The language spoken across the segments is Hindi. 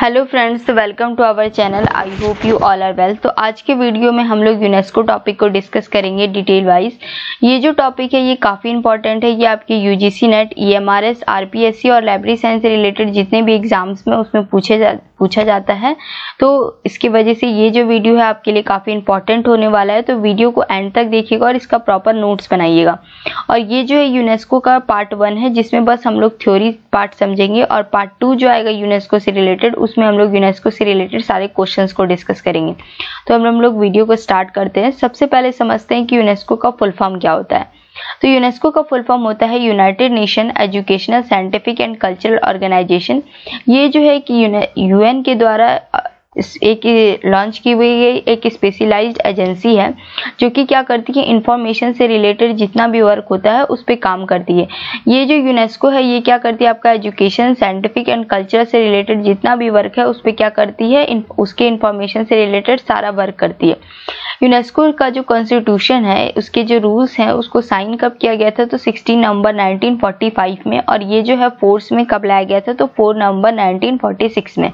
Hello friends, welcome to our channel. I hope you all are well. तो आज के वीडियो में हम लोग यूनेस्को टॉपिक को डिस्कस करेंगे डिटेल वाइज। ये जो टॉपिक है ये काफ़ी इंपॉर्टेंट है। ये आपके यूजीसी नेट, ईएमआरएस, आरपीएससी और लाइब्रेरी साइंस से रिलेटेड जितने भी एग्जाम्स में उसमें पूछा जाता है। तो इसकी वजह से ये जो वीडियो है आपके लिए काफ़ी इंपॉर्टेंट होने वाला है। तो वीडियो को एंड तक देखिएगा और इसका प्रॉपर नोट्स बनाइएगा। और ये जो है यूनेस्को का पार्ट 1 है, जिसमें बस हम लोग थ्योरी पार्ट समझेंगे, और पार्ट 2 जो आएगा यूनेस्को से रिलेटेड, उसमें हम लोग यूनेस्को से रिलेटेड सारे क्वेश्चंस को डिस्कस करेंगे। तो हम लोग वीडियो को स्टार्ट करते हैं। सबसे पहले समझते हैं कि यूनेस्को का फुल फॉर्म क्या होता है। तो यूनेस्को का फुल फॉर्म होता है United Nation educational, scientific and cultural organisation. ये जो है कि यूएन के द्वारा एक लॉन्च की हुई एक स्पेशलाइज्ड एजेंसी है, जो कि क्या करती है, इंफॉर्मेशन से रिलेटेड जितना भी वर्क होता है उस पे काम करती है। ये जो यूनेस्को है ये क्या करती है, आपका एजुकेशन, साइंटिफिक एंड कल्चर से रिलेटेड जितना भी वर्क है उस पे क्या करती है, उसके इंफॉर्मेशन से रिलेटेड सारा वर्क करती है। यूनेस्को का जो कॉन्स्टिट्यूशन है, उसके जो रूल्स हैं, उसको साइन कब किया गया था, तो 16 नवंबर 1945 में। और ये जो है फोर्स में कब लाया गया था, तो 4 नवंबर 1946 में।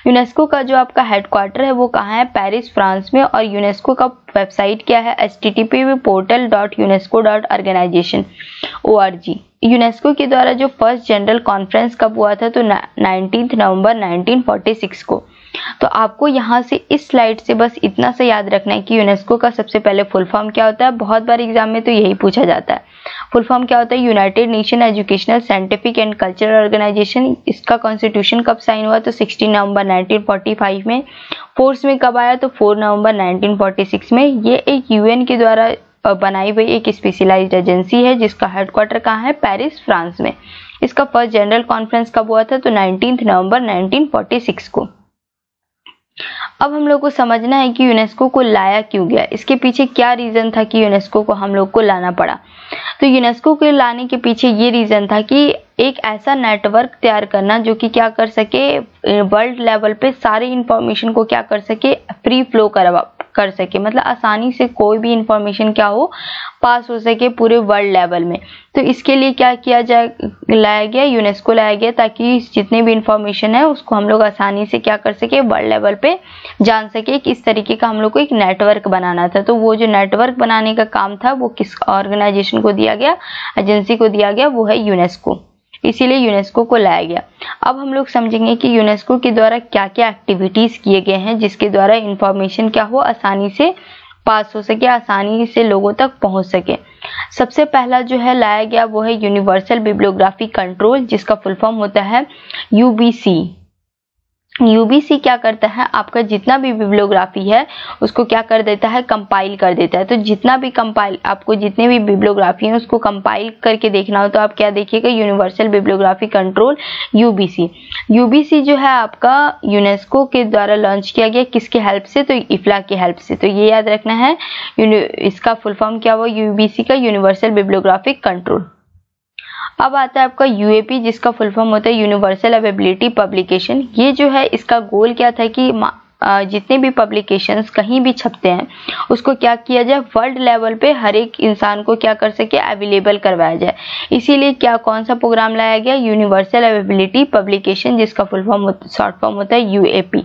यूनेस्को का जो आपका हेडक्वार्टर है वो कहाँ है, पेरिस, फ्रांस में। और यूनेस्को का वेबसाइट क्या है, http://portal.unesco.organization.org। यूनेस्को के द्वारा जो फर्स्ट जनरल कॉन्फ्रेंस कब हुआ था, तो 19 नवंबर 1946 को। तो आपको यहाँ से इस स्लाइड से बस इतना से याद रखना है कि यूनेस्को का सबसे पहले फुल फॉर्म क्या होता है। बहुत बार एग्जाम में तो यही पूछा जाता है, फुल फॉर्म क्या होता है, United Nation educational, scientific and cultural organisation. इसका कॉन्स्टिट्यूशन कब साइन हुआ, तो 16 नवंबर 1945 में। फोर्स में कब आया, तो 4 नवंबर 1946 में। ये एक यूएन के द्वारा बनाई हुई एक स्पेशलाइज्ड एजेंसी है, जिसका हेडक्वार्टर कहाँ है, पेरिस, फ्रांस में। इसका फर्स्ट जनरल कॉन्फ्रेंस कब हुआ था, तो 19 नवंबर 1946 को। अब हम लोग को समझना है कि यूनेस्को को लाया क्यों गया, इसके पीछे क्या रीजन था कि यूनेस्को को हम लोग को लाना पड़ा। तो यूनेस्को को लाने के पीछे ये रीजन था कि एक ऐसा नेटवर्क तैयार करना जो कि क्या कर सके, वर्ल्ड लेवल पे सारी इंफॉर्मेशन को क्या कर सके, फ्री फ्लो कर सके, मतलब आसानी से कोई भी इंफॉर्मेशन क्या हो, पास हो सके पूरे वर्ल्ड लेवल में। तो इसके लिए क्या किया जाए, लाया गया, यूनेस्को लाया गया, ताकि जितने भी इंफॉर्मेशन है उसको हम लोग आसानी से क्या कर सके, वर्ल्ड लेवल पे जान सके। किस तरीके का हम लोग को एक नेटवर्क बनाना था। तो वो जो नेटवर्क बनाने का काम था वो किस ऑर्गेनाइजेशन को दिया गया, एजेंसी को दिया गया, वो है यूनेस्को। इसीलिए यूनेस्को को लाया गया। अब हम लोग समझेंगे कि यूनेस्को के द्वारा क्या क्या एक्टिविटीज किए गए हैं, जिसके द्वारा इंफॉर्मेशन क्या हो, आसानी से पास हो सके, आसानी से लोगों तक पहुंच सके। सबसे पहला जो है लाया गया वो है यूनिवर्सल बिब्लियोग्राफी कंट्रोल, जिसका फुल फॉर्म होता है यूबीसी। यूबीसी क्या करता है, आपका जितना भी बिब्लियोग्राफी है उसको क्या कर देता है, कंपाइल कर देता है। तो जितना भी आपको जितने भी बिब्लियोग्राफी है उसको कंपाइल करके देखना हो तो आप क्या देखिएगा, universal bibliography control, UBC. UBC जो है आपका यूनेस्को के द्वारा लॉन्च किया गया, किसके हेल्प से, तो इफ्ला की हेल्प से। तो ये याद रखना है, इसका फुल फॉर्म क्या हुआ, यूबीसी का, यूनिवर्सल बिब्लियोग्राफिक कंट्रोल। अब आता है आपका यूएपी, जिसका फुल फॉर्म होता है यूनिवर्सल अवेलेबिलिटी पब्लिकेशन। ये जो है इसका गोल क्या था कि जितने भी पब्लिकेशंस कहीं भी छपते हैं उसको क्या किया जाए, वर्ल्ड लेवल पे हर एक इंसान को क्या कर सके, अवेलेबल करवाया जाए। इसीलिए क्या, कौन सा प्रोग्राम लाया गया, यूनिवर्सल अवेलेबिलिटी पब्लिकेशन, जिसका फुल फॉर्म शॉर्ट फॉर्म होता है यूएपी।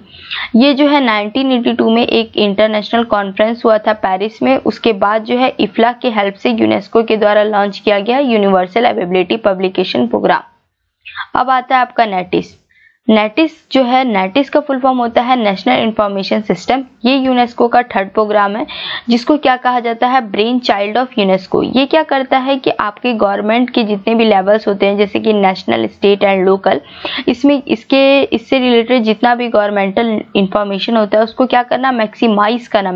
ये जो है 1982 में एक इंटरनेशनल कॉन्फ्रेंस हुआ था पेरिस में। उसके बाद जो है इफ्ला के हेल्प से यूनेस्को के द्वारा लॉन्च किया गया यूनिवर्सल अवेलेबिलिटी पब्लिकेशन प्रोग्राम। अब आता है आपका नेटिस। नेटिस जो है, नेटिस का फुल फॉर्म होता है नेशनल इंफॉर्मेशन सिस्टम। ये यूनेस्को का थर्ड प्रोग्राम है, जिसको क्या कहा जाता है, ब्रेन चाइल्ड ऑफ यूनेस्को। ये क्या करता है कि आपके गवर्नमेंट के जितने भी लेवल्स होते हैं, जैसे कि नेशनल, स्टेट एंड लोकल, इसमें इससे रिलेटेड जितना भी गवर्नमेंटल इंफॉर्मेशन होता है उसको क्या करना, मैक्सिमाइज करना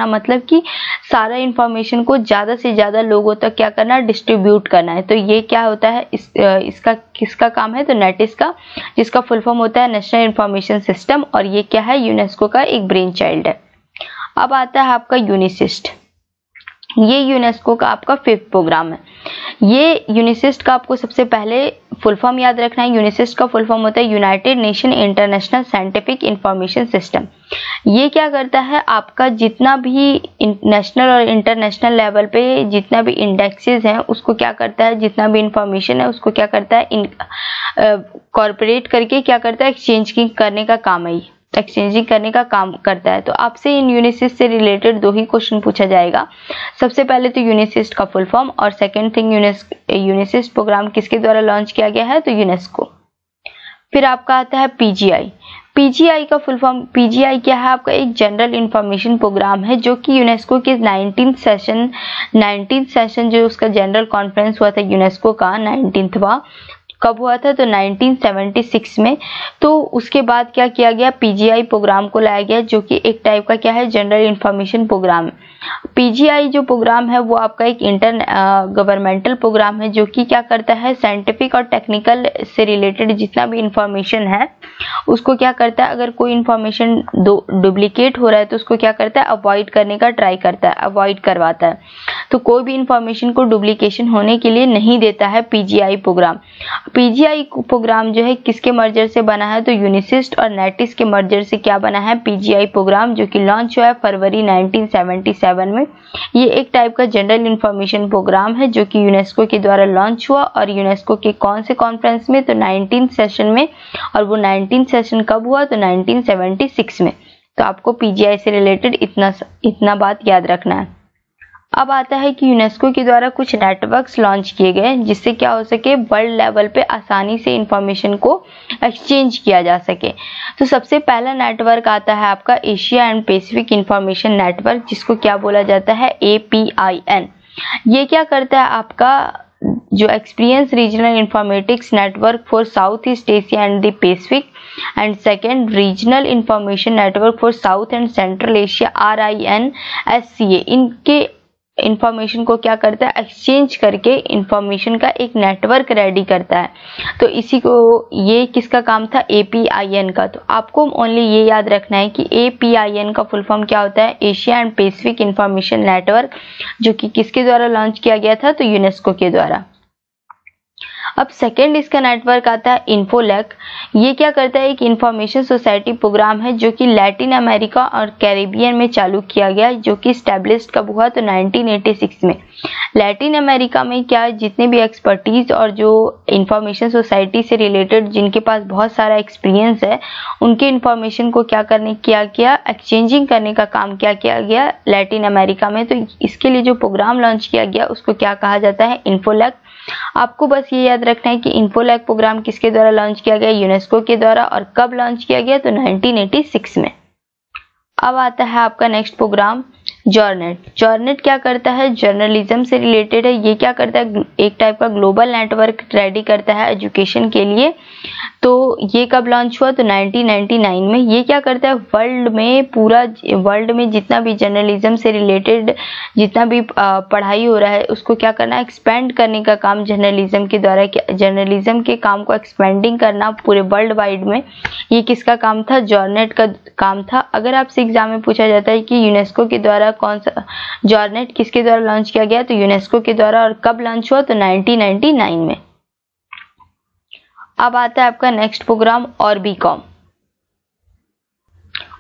मतलब कि सारा इंफॉर्मेशन को ज़्यादा से ज़्यादा लोगों तक क्या करना, डिस्ट्रीब्यूट करना है। तो ये क्या होता है, इसका किसका काम है, तो नेटिस का, जिसका फुल फॉर्म होता है नेशनल इंफॉर्मेशन सिस्टम। और ये क्या है, यूनेस्को का एक ब्रेन चाइल्ड है। अब आता है आपका यूनिसिस्ट। ये यूनेस्को का आपका 5th प्रोग्राम है। ये यूनिसिस्ट का आपको सबसे पहले फुल फॉर्म याद रखना है। यूनिसिस्ट का फुल फॉर्म होता है United nation international scientific information system. ये क्या करता है, आपका जितना भी नेशनल और इंटरनेशनल लेवल पे जितना भी इंडेक्सेस हैं उसको क्या करता है, जितना भी इंफॉर्मेशन है उसको क्या करता है, कॉर्पोरेट करके क्या करता है, एक्सचेंजिंग करने का काम है, एक्सचेंजिंग करने का काम करता है। तो आपसे इन यूनिसिस्ट से रिलेटेड 2 ही क्वेश्चन पूछा जाएगा। सबसे पहले तो यूनिसिस्ट का फुल फॉर्म, और सेकंड थिंग यूनिसिस्ट प्रोग्राम किसके द्वारा लॉन्च किया गया है, तो यूनेस्को। फिर आपका आता है पीजीआई। पीजीआई का फुल फॉर्म, पीजीआई क्या है, आपका एक जनरल इंफॉर्मेशन प्रोग्राम है जो कि यूनेस्को के 19th सेशन जो उसका जनरल कॉन्फ्रेंस हुआ था यूनेस्को का 19वां, कब हुआ था, तो 1976 में। तो उसके बाद क्या किया गया, पीजीआई प्रोग्राम को लाया गया जो कि एक टाइप का क्या है, जनरल इंफॉर्मेशन प्रोग्राम। पीजीआई जो प्रोग्राम है वो आपका एक गवर्नमेंटल प्रोग्राम है जो कि क्या करता है, साइंटिफिक और टेक्निकल से रिलेटेड जितना भी इंफॉर्मेशन है उसको क्या करता है, अगर कोई इंफॉर्मेशन डुप्लीकेट हो रहा है तो उसको क्या करता है, अवॉइड करने का ट्राई करता है, अवॉइड करवाता है। तो कोई भी इंफॉर्मेशन को डुप्लीकेशन होने के लिए नहीं देता है पीजीआई प्रोग्राम। पीजीआई प्रोग्राम जो है किसके मर्जर से बना है, तो यूनिसिस्ट और नेटिस के मर्जर से क्या बना है, पीजीआई प्रोग्राम, जो कि लॉन्च हुआ है फरवरी 1977 में। ये एक टाइप का जनरल इंफॉर्मेशन प्रोग्राम है जो कि यूनेस्को के द्वारा लॉन्च हुआ, और यूनेस्को के कौन से कॉन्फ्रेंस में, तो 19th सेशन में, और वो 19th सेशन कब हुआ, तो 1976 में। तो आपको पीजीआई से रिलेटेड इतना बात याद रखना है। अब आता है कि यूनेस्को के द्वारा कुछ नेटवर्क्स लॉन्च किए गए जिससे क्या हो सके, वर्ल्ड लेवल पे आसानी से इंफॉर्मेशन को एक्सचेंज किया जा सके। तो सबसे पहला नेटवर्क आता है आपका Asia and Pacific information network, जिसको क्या बोला जाता है, APIN। ये क्या करता है, आपका जो experience regional informatics network for south east Asia and the Pacific, and second regional information network for south and central Asia RINSCA, इनके इंफॉर्मेशन को क्या करता है, एक्सचेंज करके इंफॉर्मेशन का एक नेटवर्क रेडी करता है। तो इसी को, ये किसका काम था, APIN का। तो आपको ओनली ये याद रखना है कि APIN का फुल फॉर्म क्या होता है, Asia and Pacific information network, जो कि किसके द्वारा लॉन्च किया गया था, तो यूनेस्को के द्वारा। अब सेकेंड इसका नेटवर्क आता है इन्फोलैक। ये क्या करता है, एक इंफॉर्मेशन सोसाइटी प्रोग्राम है जो कि लैटिन अमेरिका और कैरेबियन में चालू किया गया, जो कि स्टैब्लिश्ड कब हुआ, तो 1986 में। लैटिन अमेरिका में क्या, जितने भी एक्सपर्टीज और जो इंफॉर्मेशन सोसाइटी से रिलेटेड जिनके पास बहुत सारा एक्सपीरियंस है, उनके इंफॉर्मेशन को क्या करने किया एक्सचेंजिंग करने का काम क्या किया गया लैटिन अमेरिका में। तो इसके लिए जो प्रोग्राम लॉन्च किया गया उसको क्या कहा जाता है, इन्फोलैक। आपको बस ये याद रखना है कि इन्फोलैक प्रोग्राम किसके द्वारा लॉन्च किया गया, यूनेस्को के द्वारा, और कब लॉन्च किया गया, तो 1986 में। अब आता है आपका नेक्स्ट प्रोग्राम जॉर्नेट। जॉर्नेट क्या करता है, जर्नलिज्म से रिलेटेड है। ये क्या करता है, एक टाइप का ग्लोबल नेटवर्क रेडी करता है एजुकेशन के लिए। तो ये कब लॉन्च हुआ, तो 1999 में। ये क्या करता है, वर्ल्ड में, पूरा वर्ल्ड में जितना भी जर्नलिज्म से रिलेटेड जितना भी पढ़ाई हो रहा है उसको क्या करना है, एक्सपेंड करने का काम जर्नलिज्म के द्वारा, जर्नलिज्म के काम को एक्सपेंडिंग करना पूरे वर्ल्ड वाइड में। ये किसका काम था, जॉर्नेट का काम था। अगर आपसे एग्जाम में पूछा जाता है कि यूनेस्को के द्वारा कौन सा जॉर्नेट किसके द्वारा लॉन्च किया गया, तो यूनेस्को के द्वारा, और कब लॉन्च हुआ, तो 1999 में। अब आता है आपका नेक्स्ट प्रोग्राम ऑर्बिकॉम।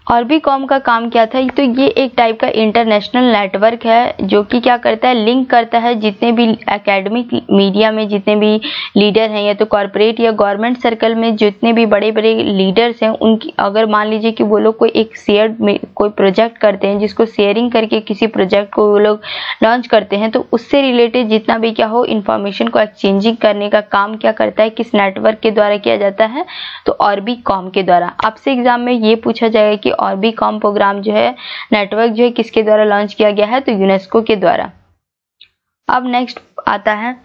ऑर्बिकॉम का काम क्या था, तो ये एक टाइप का इंटरनेशनल नेटवर्क है जो कि क्या करता है, लिंक करता है जितने भी एकेडमिक मीडिया में जितने भी लीडर हैं, या तो कॉर्पोरेट या गवर्नमेंट सर्कल में जितने भी बड़े बड़े लीडर्स हैं, उनकी अगर मान लीजिए कि वो लोग कोई एक शेयर में कोई प्रोजेक्ट करते हैं, जिसको शेयरिंग करके किसी प्रोजेक्ट को वो लोग लॉन्च करते हैं, तो उससे रिलेटेड जितना भी क्या हो इंफॉर्मेशन को एक्सचेंजिंग करने का काम क्या करता है, किस नेटवर्क के द्वारा किया जाता है, तो ऑर्बिकॉम के द्वारा। आपसे एग्जाम में ये पूछा जाएगा कि ऑर्बिकॉम प्रोग्राम जो है, नेटवर्क जो है, किसके द्वारा लॉन्च किया गया है, तो यूनेस्को के द्वारा। अब नेक्स्ट आता है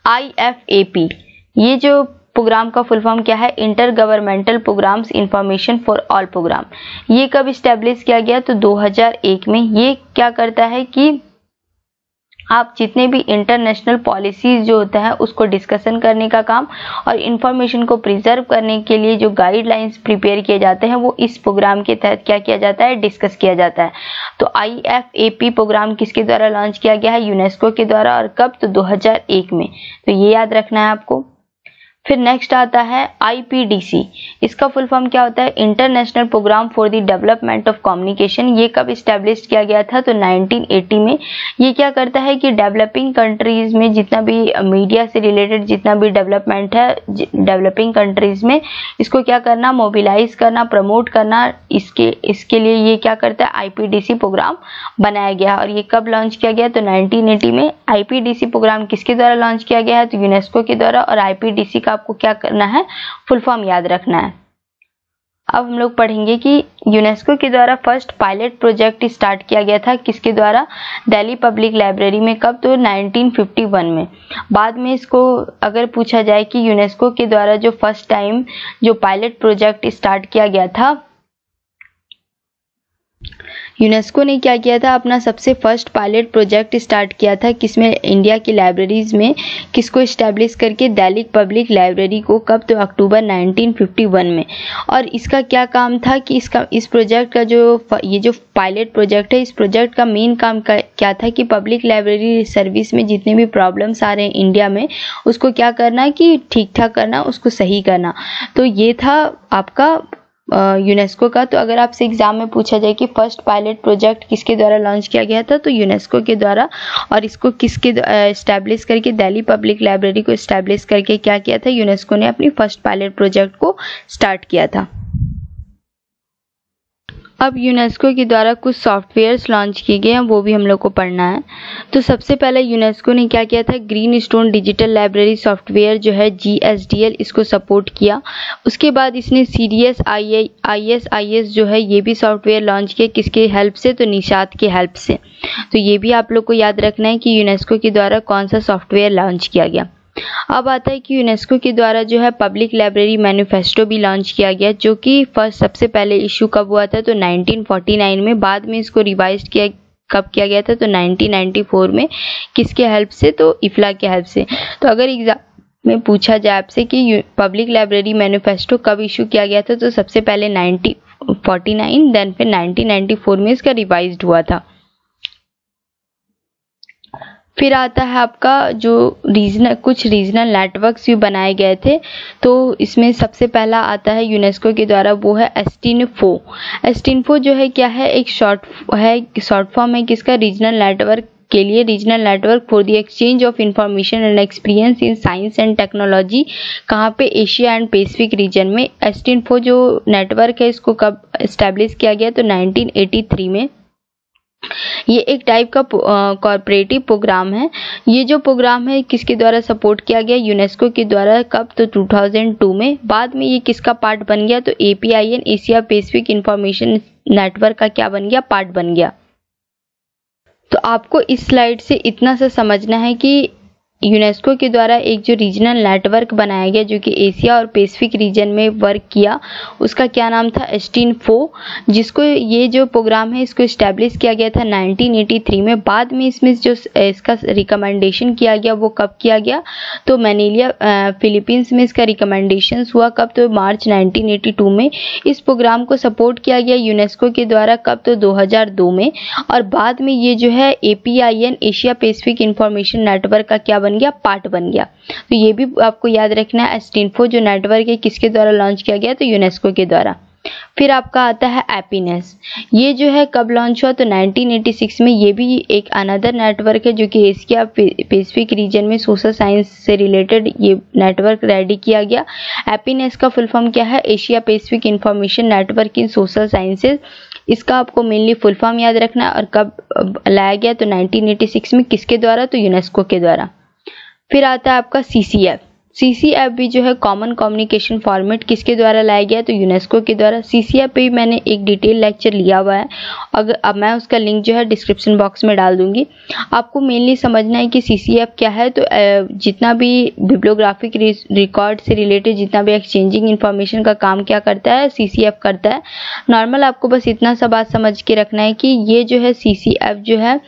IFAP। ये जो प्रोग्राम का फुल फॉर्म क्या है, inter governmental programmes information for all programme. ये कब स्टैब्लिश किया गया, तो 2001 में। ये क्या करता है कि आप जितने भी इंटरनेशनल पॉलिसीज जो होता है उसको डिस्कशन करने का काम और इंफॉर्मेशन को प्रिजर्व करने के लिए जो गाइडलाइंस प्रिपेयर किए जाते हैं वो इस प्रोग्राम के तहत क्या किया जाता है, डिस्कस किया जाता है। तो IFAP प्रोग्राम किसके द्वारा लॉन्च किया गया है, यूनेस्को के द्वारा, और कब, तो 2001 में। तो ये याद रखना है आपको। फिर नेक्स्ट आता है IPDC। इसका फुल फॉर्म क्या होता है, international programme for the development of communication. ये कब स्टैब्लिश किया गया था, तो 1980 में। ये क्या करता है कि डेवलपिंग कंट्रीज में जितना भी मीडिया से रिलेटेड जितना भी डेवलपमेंट है डेवलपिंग कंट्रीज में, इसको क्या करना, मोबिलाइज करना, प्रमोट करना। इसके लिए ये क्या करता है, IPDC प्रोग्राम बनाया गया। और ये कब लॉन्च किया गया, तो 1980 में। IPDC प्रोग्राम किसके द्वारा लॉन्च किया गया है, तो यूनेस्को के द्वारा। और IPDC का आपको क्या करना है, फुल फॉर्म याद रखना है। अब हम लोग पढ़ेंगे कि यूनेस्को के द्वारा फर्स्ट पायलट प्रोजेक्ट स्टार्ट किया गया था किसके द्वारा, दिल्ली पब्लिक लाइब्रेरी में। कब, तो 1951 में। बाद में इसको अगर पूछा जाए कि यूनेस्को के द्वारा जो फर्स्ट टाइम जो पायलट प्रोजेक्ट स्टार्ट किया गया था, यूनेस्को ने क्या किया था, अपना सबसे फर्स्ट पायलट प्रोजेक्ट स्टार्ट किया था किसमें, इंडिया की लाइब्रेरीज में। किसको इस्टेब्लिश करके, दिल्ली पब्लिक लाइब्रेरी को। कब, तो अक्टूबर 1951 में। और इसका क्या काम था कि इस प्रोजेक्ट का ये जो पायलट प्रोजेक्ट है, इस प्रोजेक्ट का मेन काम क्या था कि पब्लिक लाइब्रेरी सर्विस में जितने भी प्रॉब्लम्स आ रहे हैं इंडिया में, उसको क्या करना कि ठीक ठाक करना, उसको सही करना। तो ये था आपका यूनेस्को का। तो अगर आपसे एग्जाम में पूछा जाए कि फर्स्ट पायलट प्रोजेक्ट किसके द्वारा लॉन्च किया गया था, तो यूनेस्को के द्वारा। और इसको किसके एस्टैब्लिश करके, दिल्ली पब्लिक लाइब्रेरी को एस्टैब्लिश करके क्या किया था, यूनेस्को ने अपनी फर्स्ट पायलट प्रोजेक्ट को स्टार्ट किया था। अब यूनेस्को के द्वारा कुछ सॉफ्टवेयर्स लॉन्च किए गए हैं, वो भी हम लोग को पढ़ना है। तो सबसे पहले यूनेस्को ने क्या किया था, green stone digital library software जो है GSDL, इसको सपोर्ट किया। उसके बाद इसने CDS-IS जो है ये भी सॉफ्टवेयर लॉन्च किया, किसके हेल्प से, तो निशात के हेल्प से। तो ये भी आप लोग को याद रखना है कि यूनेस्को के द्वारा कौन सा सॉफ्टवेयर लॉन्च किया गया। अब आता है कि यूनेस्को के द्वारा जो है पब्लिक लाइब्रेरी मैनिफेस्टो भी लॉन्च किया गया, जो कि सबसे पहले इशू कब हुआ था, तो 1949 में। बाद में इसको रिवाइज कब किया गया था, तो 1994 में। किसके हेल्प से, तो इफ्ला के हेल्प से। तो अगर एग्जाम में पूछा जाए आपसे कि पब्लिक लाइब्रेरी मैनिफेस्टो कब इशू किया गया था, तो सबसे पहले 1949, देन फिर 1994 में इसका रिवाइज्ड हुआ था। फिर आता है आपका जो कुछ रीजनल नेटवर्क्स भी बनाए गए थे। तो इसमें सबसे पहला आता है यूनेस्को के द्वारा, वो है एस्टिनफो। एस्टिनफो जो है क्या है, एक शॉर्ट फॉर्म है किसका, रीजनल नेटवर्क के लिए, regional network for the exchange of information and experience in science and technology. कहाँ पे, एशिया एंड पैसिफिक रीजन में। एस्टिनफो जो नेटवर्क है इसको कब एस्टेब्लिश किया गया, तो 1983 में। ये एक टाइप का कॉर्पोरेटिव प्रोग्राम है। ये जो प्रोग्राम है किसके द्वारा सपोर्ट किया गया, यूनेस्को के द्वारा। कब, तो 2002 में। बाद में ये किसका पार्ट बन गया, तो APIN Asia Pacific information network का क्या बन गया, पार्ट बन गया। तो आपको इस स्लाइड से इतना सा समझना है कि यूनेस्को के द्वारा एक जो रीजनल नेटवर्क बनाया गया जो कि एशिया और पैसिफिक रीजन में वर्क किया, उसका क्या नाम था, एस्टिनफो। जिसको ये जो प्रोग्राम है इसको इस्टेब्लिश किया गया था 1983 में। बाद में इसमें जो इसका रिकमेंडेशन किया गया वो कब किया गया, तो मैनिला फिलीपींस में इसका रिकमेंडेशन हुआ। कब, तो मार्च 1982 में। इस प्रोग्राम को सपोर्ट किया गया यूनेस्को के द्वारा। कब, तो 2002 में। और बाद में ये जो है APIN Asia Pacific information network का क्या बन गया, पार्ट बन गया। तो ये भी आपको याद रखना है, एस्टिनफो जो नेटवर्क है किसके द्वारा लॉन्च किया गया, तो यूनेस्को के द्वारा। फिर आपका आता है हैप्पीनेस। ये जो है कब लॉन्च हुआ, तो 1986 में। ये भी एक अनदर नेटवर्क है जो कि एशिया पैसिफिक रीजन में सोशल साइंस से रिलेटेड ये नेटवर्क रेडी किया गया। हैप्पीनेस का फुल फॉर्म क्या है, एशिया पैसिफिक इंफॉर्मेशन नेटवर्क इन सोशल साइंसेज। इसका आपको मेनली फुल फॉर्म याद रखना है। और कब लाया गया, तो 1986 में। किसके द्वारा, तो यूनेस्को के द्वारा। फिर आता है आपका CCF। CCF भी जो है कॉमन कम्युनिकेशन फॉर्मेट किसके द्वारा लाया गया, तो यूनेस्को के द्वारा। CCF पे भी मैंने एक डिटेल लेक्चर लिया हुआ है, अगर अब मैं उसका लिंक जो है डिस्क्रिप्शन बॉक्स में डाल दूंगी। आपको मेनली समझना है कि CCF क्या है। तो जितना भी बिब्लियोग्राफिक रिकॉर्ड से रिलेटेड जितना भी एक्सचेंजिंग इंफॉर्मेशन का काम क्या करता है, CCF करता है। नॉर्मल आपको बस इतना सा बात समझ के रखना है कि ये जो है CCF जो है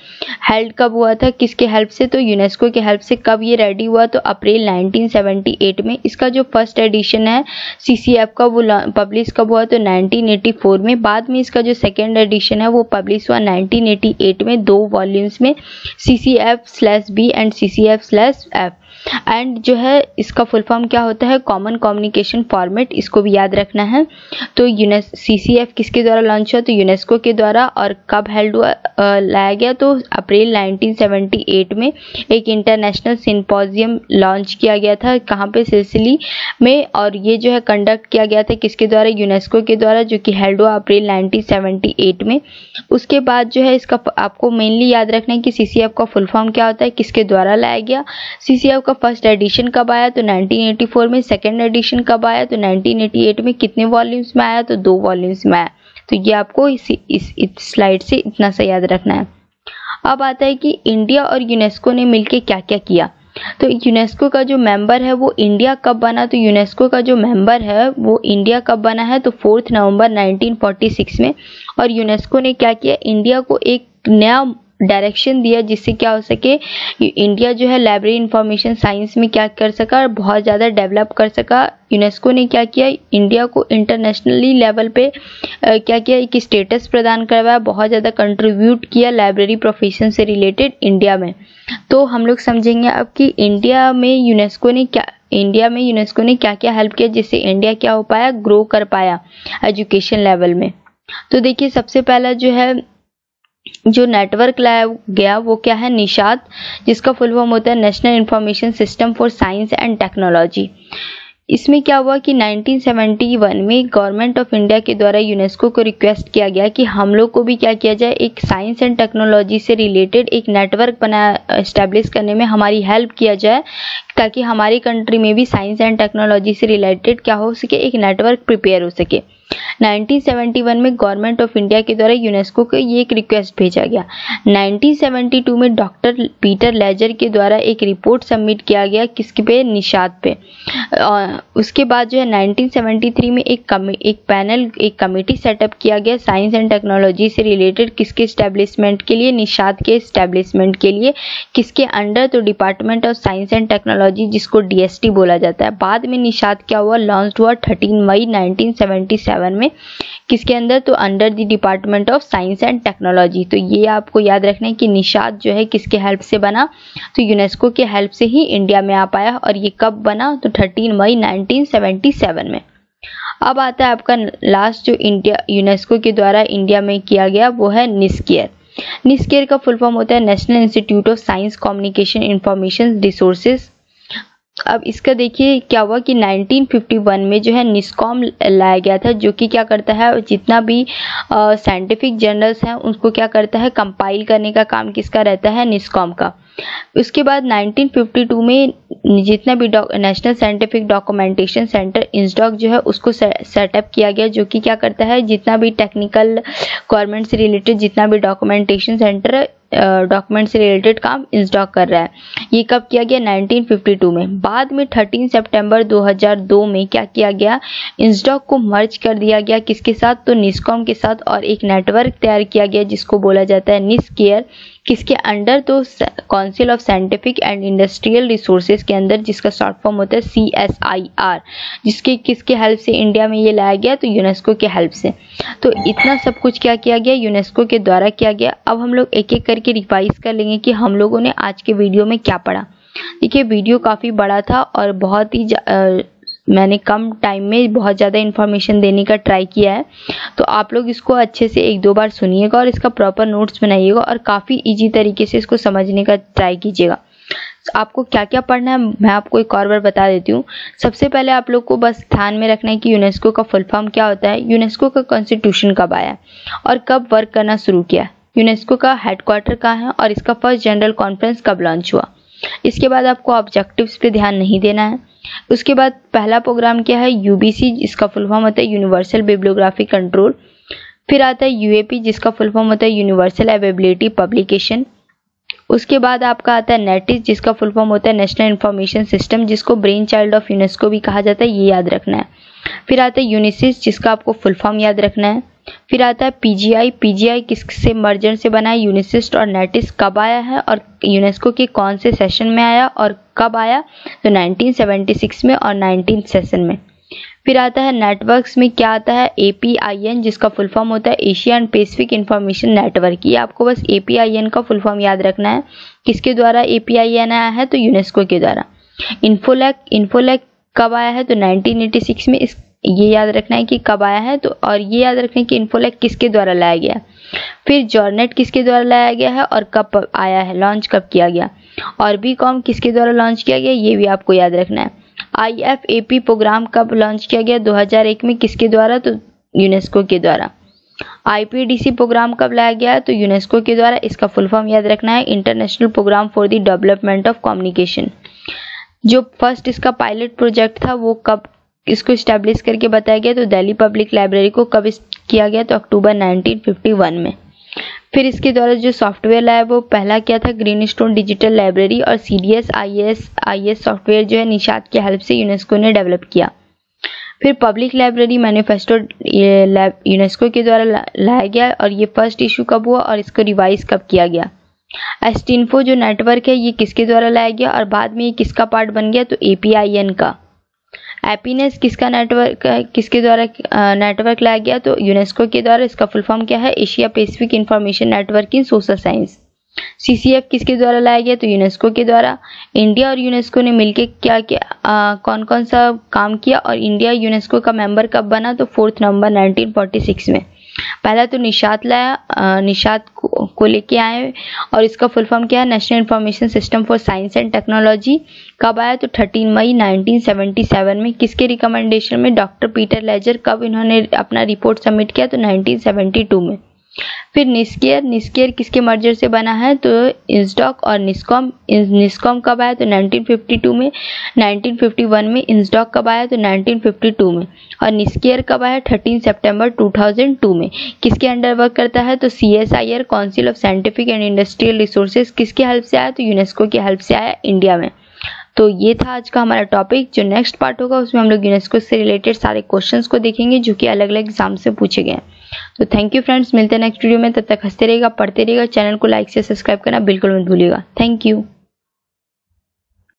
हेल्ड कब हुआ था, किसके हेल्प से, तो यूनेस्को के हेल्प से। कब ये रेडी हुआ, तो अप्रैल 1978 में। इसका जो फर्स्ट एडिशन है CCF का वो पब्लिश कब हुआ, तो 1984 में। बाद में इसका जो सेकेंड एडिशन है वो पब्लिश हुआ 1988 में 2 वॉल्यूम्स में, CCF/B एंड CCF/F। एंड जो है इसका फुल फॉर्म क्या होता है, कॉमन कम्युनिकेशन फॉर्मेट, इसको भी याद रखना है। तो CCF किसके द्वारा लॉन्च हुआ, तो यूनेस्को के द्वारा। और कब हेल्ड हुआ, लाया गया, तो अप्रैल 1978 में एक इंटरनेशनल सिंपोजियम लॉन्च किया गया था, कहाँ पे, सिसिली में। और ये जो है कंडक्ट किया गया था किसके द्वारा, यूनेस्को के द्वारा, जो कि हेल्ड हुआ अप्रैल 1978 में। उसके बाद जो है इसका आपको मेनली याद रखना है कि CCF का फुल फॉर्म क्या होता है, किसके द्वारा लाया गया। CCF का फर्स्ट एडिशन कब आया, तो 1984 में। सेकेंड एडिशन कब आया, तो 1988 में। कितने वॉल्यूम्स में आया, तो 2 वॉल्यूम्स में आया। तो ये आपको इस स्लाइड से इतना सा याद रखना है। अब आता है कि इंडिया और यूनेस्को ने मिलकर क्या क्या किया। तो यूनेस्को का जो मेंबर है वो इंडिया कब बना, तो यूनेस्को का जो मेंबर है वो इंडिया कब बना है, तो 4 नवंबर 1946 में। और यूनेस्को ने क्या किया, इंडिया को एक नया डायरेक्शन दिया जिससे क्या हो सके, इंडिया जो है लाइब्रेरी इंफॉर्मेशन साइंस में क्या कर सका और बहुत ज़्यादा डेवलप कर सका। यूनेस्को ने क्या किया, इंडिया को इंटरनेशनली लेवल पे क्या किया, एक स्टेटस प्रदान करवाया, बहुत ज़्यादा कंट्रीब्यूट किया लाइब्रेरी प्रोफेशन से रिलेटेड इंडिया में। तो हम लोग समझेंगे अब कि इंडिया में यूनेस्को ने क्या क्या हेल्प किया जिससे इंडिया क्या हो पाया, ग्रो कर पाया एजुकेशन लेवल में। तो देखिए सबसे पहला जो है जो नेटवर्क लाया गया वो क्या है, निशात, जिसका फुल फॉर्म होता है national information system for science and technology. इसमें क्या हुआ कि 1971 में गवर्नमेंट ऑफ इंडिया के द्वारा यूनेस्को को रिक्वेस्ट किया गया कि हम लोग को भी क्या किया जाए, एक साइंस एंड टेक्नोलॉजी से रिलेटेड एक नेटवर्क एस्टेब्लिश करने में हमारी हेल्प किया जाए, ताकि हमारी कंट्री में भी साइंस एंड टेक्नोलॉजी से रिलेटेड क्या हो सके, एक नेटवर्क प्रिपेयर हो सके। 1971 में गवर्नमेंट ऑफ इंडिया के द्वारा यूनेस्को को ये एक रिक्वेस्ट भेजा गया। 1972 में डॉक्टर पीटर लेजर के द्वारा एक रिपोर्ट सबमिट किया गया किसके पे, निशात पे। उसके बाद जो है 1973 में एक कमेटी सेटअप किया गया साइंस एंड टेक्नोलॉजी से रिलेटेड, किसके एस्टेब्लिशमेंट के लिए, निशात के एस्टेब्लिशमेंट के लिए। किसके अंडर, तो department of science and technology, जिसको DST बोला जाता है। बाद में निशात क्या हुआ, लॉन्च हुआ 13 मई 1977 में, किसके अंदर, तो under the department of science and technology. तो ये आपको याद रखना है कि निशात जो है किसके हेल्प से बना, तो यूनेस्को के हेल्प से ही इंडिया में आ पाया। और ये कब बना, तो 13 मई 1977 में। अब आता है आपका लास्ट जो यूनेस्को के द्वारा इंडिया में किया गया वो है निस्केयर। निस्केयर का फुल फॉर्म होता है national institute of science communication information resources. अब इसका देखिए क्या हुआ कि 1951 में जो है निस्कॉम लाया गया था, जो कि क्या करता है, जितना भी साइंटिफिक जर्नल्स हैं उनको क्या करता है, कंपाइल करने का काम किसका रहता है, निस्कॉम का। उसके बाद 1952 में जितना भी नेशनल साइंटिफिक डॉक्यूमेंटेशन सेंटर इंसडॉक जो है उसको सेटअप किया गया, जो कि क्या करता है, जितना भी टेक्निकल गवर्नमेंट से रिलेटेड जितना भी डॉक्यूमेंटेशन सेंटर डॉक्यूमेंट से रिलेटेड काम इंसडॉक कर रहा है। ये कब किया गया, 1952 में। बाद में 13 सितंबर 2002 में क्या किया गया, इंसडॉक को मर्ज कर दिया गया किसके साथ, तो निस्कॉम के साथ, और एक नेटवर्क तैयार किया गया जिसको बोला जाता है निस्केयर। किसके अंडर, तो council of scientific and industrial resources के अंदर, जिसका शॉर्ट फॉर्म होता है CSIR, जिसके किसके हेल्प से इंडिया में ये लाया गया, तो यूनेस्को के हेल्प से। तो इतना सब कुछ क्या किया गया, यूनेस्को के द्वारा किया गया। अब हम लोग एक एक करके रिवाइज कर लेंगे कि हम लोगों ने आज के वीडियो में क्या पढ़ा। देखिए वीडियो काफ़ी बड़ा था और बहुत ही मैंने कम टाइम में बहुत ज़्यादा इन्फॉर्मेशन देने का ट्राई किया है, तो आप लोग इसको अच्छे से 1-2 बार सुनिएगा और इसका प्रॉपर नोट्स बनाइएगा और काफ़ी इजी तरीके से इसको समझने का ट्राई कीजिएगा। आपको क्या क्या पढ़ना है मैं आपको एक और बार बता देती हूँ। सबसे पहले आप लोग को बस ध्यान में रखना है कि यूनेस्को का फुल फॉर्म क्या होता है, यूनेस्को का कॉन्स्टिट्यूशन कब आया और कब वर्क करना शुरू किया, यूनेस्को का हेडक्वार्टर कहाँ है और इसका फर्स्ट जनरल कॉन्फ्रेंस कब लॉन्च हुआ। इसके बाद आपको ऑब्जेक्टिव्स पे ध्यान नहीं देना है, उसके बाद पहला प्रोग्राम क्या है, यूबीसी जिसका फुल फॉर्म होता है यूनिवर्सल बिब्लियोग्राफिक कंट्रोल। फिर आता है यूएपी जिसका फुल फॉर्म होता है यूनिवर्सल अवेलेबिलिटी पब्लिकेशन। उसके बाद आपका आता है नेटिस जिसका फुल फॉर्म होता है नेशनल इंफॉर्मेशन सिस्टम, जिसको ब्रेन चाइल्ड ऑफ यूनेस्को भी कहा जाता है, ये याद रखना है। फिर आता है यूनिसिस जिसका आपको फुल फॉर्म याद रखना है। फिर आता है पीजीआई, पीजीआई किससे मर्जर से बना है, यूनिसिस्ट और नेटिस कब आया है और यूनेस्को के कौन से सेशन में आया और कब आया, तो 1976 में और 19th सेशन में। फिर आता है नेटवर्क्स में क्या आता है, APIN जिसका फुल फॉर्म होता है Asia and Pacific information network. ये आपको बस APIN का फुल फॉर्म याद रखना है। किसके द्वारा APIN आया है, तो यूनेस्को के द्वारा। इन्फोलैक कब आया है, तो 1986 में। ये याद रखना है कि कब आया है, तो और ये याद रखना है कि इन्फोलैक किसके द्वारा लाया गया। फिर जॉर्नेट किसके द्वारा लाया गया है और कब आया है, लॉन्च कब किया गया। और बीकॉम किसके द्वारा लॉन्च किया गया, ये भी आपको याद रखना है। IFAP प्रोग्राम कब लॉन्च किया गया, 2001 में। किसके द्वारा, तो यूनेस्को के द्वारा। IPDC प्रोग्राम कब लाया गया, तो यूनेस्को के द्वारा। इसका फुल फॉर्म याद रखना है international programme for the development of communication. जो फर्स्ट इसका पायलट प्रोजेक्ट था वो कब इसको स्टैब्लिश करके बताया गया, तो दिल्ली पब्लिक लाइब्रेरी को कब किया गया, तो अक्टूबर 1951 में। फिर इसके द्वारा जो सॉफ्टवेयर लाया वो पहला क्या था, ग्रीन स्टोन डिजिटल लाइब्रेरी। और CDS IS सॉफ्टवेयर जो है निशात की हेल्प से यूनेस्को ने डेवलप किया। फिर पब्लिक लाइब्रेरी मैनिफेस्टो यूनेस्को के द्वारा लाया गया और ये फर्स्ट इशू कब हुआ और इसको रिवाइज कब किया गया। एस्टिन्फो जो नेटवर्क है ये किसके द्वारा लाया गया और बाद में ये किसका पार्ट बन गया, तो APIN का। हैप्पीनेस किसका नेटवर्क, किसके द्वारा नेटवर्क लाया गया, तो यूनेस्को के द्वारा। इसका फुल फॉर्म क्या है, एशिया पैसिफिक इंफॉर्मेशन नेटवर्क इन सोशल साइंस। CCF किसके द्वारा लाया गया, तो यूनेस्को के द्वारा। इंडिया और यूनेस्को ने मिलकर क्या किया, कौन कौन सा काम किया और इंडिया यूनेस्को का मेंबर कब बना, तो 4 नवंबर 1946 में। पहला तो निशात लाया, निशात को लेके आए और इसका फुल फॉर्म क्या है, national information system for science and technology. कब आया, तो 13 मई 1977 में। किसके रिकमेंडेशन में, डॉक्टर पीटर लेजर। कब इन्होंने अपना रिपोर्ट सबमिट किया, तो 1972 में। फिर निस्केयर किसके मर्जर से बना है, तो इंसडॉक और निस्कॉम कब आया, तो 1952 में। 1951 में इंसडॉक कब आया, तो 1952 में। और निस्केयर कब आया, 13 सितंबर 2002 में। किसके अंडर वर्क करता है, तो CSIR council of scientific and industrial resources. किसकी हेल्प से आया, तो यूनेस्को की हेल्प से आया इंडिया में। तो ये था आज का हमारा टॉपिक। जो नेक्स्ट पार्ट होगा उसमें हम लोग यूनेस्को से रिलेटेड सारे क्वेश्चंस को देखेंगे जो कि अलग अलग एग्जाम से पूछे गए हैं। तो थैंक यू फ्रेंड्स, मिलते हैं नेक्स्ट वीडियो में। तब तक हंसते रहिएगा, पढ़ते रहिएगा। चैनल को लाइक से सब्सक्राइब करना बिल्कुल मत भूलिएगा। Thank you.